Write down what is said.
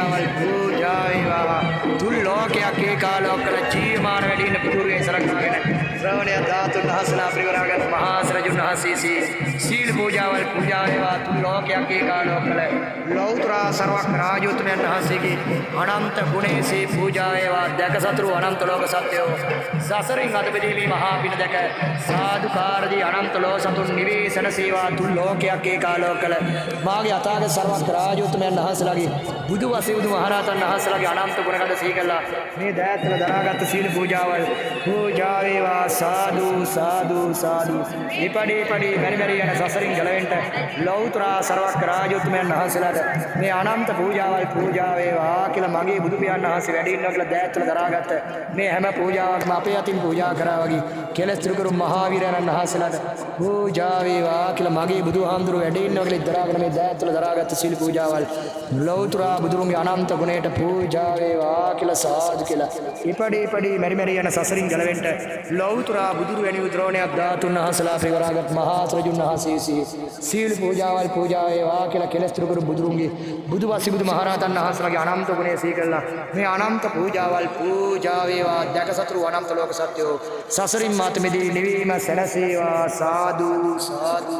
පූජාවල් පූජා වේවා තුන් ලෝකයක් ඒකාලෝකල ජීවමාන වැඩි ඉන්න පුරුගේ සලකාගෙන ශ්‍රවණය ධාතුන් වහන්සේලා ප්‍රවරාගත් මහා සරජුන් වහන්සේ සීල පූජාවල් පූජා වේවා තුන් ලෝකයක් ඒකාලෝකල ලෞතර සර්වක් රාජෝත්තමයන් වහන්සේගේ අනන්ත ගුණේසී පූජා වේවා දැක සතුරු අනන්ත ලෝක සත්‍යෝ සසරින් අත බෙදීමේ මහා පින දැක සාදුකාරදී අනන්ත ලෝක සතුන් නිවේසන සේවා තුන් ලෝකයක් ඒකාලෝකල මාගේ අතාගත සර්වක් රාජෝත්තමයන් වහන්සේලාගේ බුදු වශයෙන් බුදු මහරහතන් වහන්සේලාගේ අනන්ත ගුණකඩ සීකලා මේ දයාත්ම දරාගත් සීල පූජාවල් පූජා වේවා සාදු සාදු සාදු ඊපඩි මෙරි යන සසරින් ගලවෙන්න ලෞතර සර්වක් රාජෝත්තමයන් වහන්සේලාට මේ අනන්ත පූජාවල් පූජා වේවා කියලා මගේ බුදු පියාණන් වහන්සේ වැඩි ඉන්නවා කියලා දයාත්ම දරාගත්ත මේ හැම පූජාවක්ම අපේ අතින් පූජා කරා වගේ කෙලස් තුරුකරු මහාවීරයන් වහන්සේලාට පූජා වේවා කියලා මගේ බුදුහාමුදුරුවෝ වැඩි ඉන්නවා කියලා දරාගෙන මේ දයාත්ම දරාගත්ත සීල පූජාවල් ලෞතර බුදුරුන්ගේ අනන්ත ගුණයට පූජා වේවා කියලා සාදු කියලා ඉපඩි මෙරි යන සසරින් ගලවෙන්න ලෞතර බුදුරු වැනි උද්‍රෝණයක් ධාතුන් වහන්සේලා ප්‍රවරාගත් මහා සරජුන් වහන්සේ සීල පූජාවල් පූජා වේවා කියලා කෙලස් තුරුකරු බුදුරුන්ගේ බුදු වශයෙන් බුදු මහරහතන් වහන්සේලාගේ අනන්ත ගුණය සීකරලා මේ අනන්ත පූජාවල් පූජා වේවා දැක සතුරු අනන්ත ලෝක සත්‍යෝ සසරින් මාත මෙදී නිවීම සැලසේවා සාදු සාදු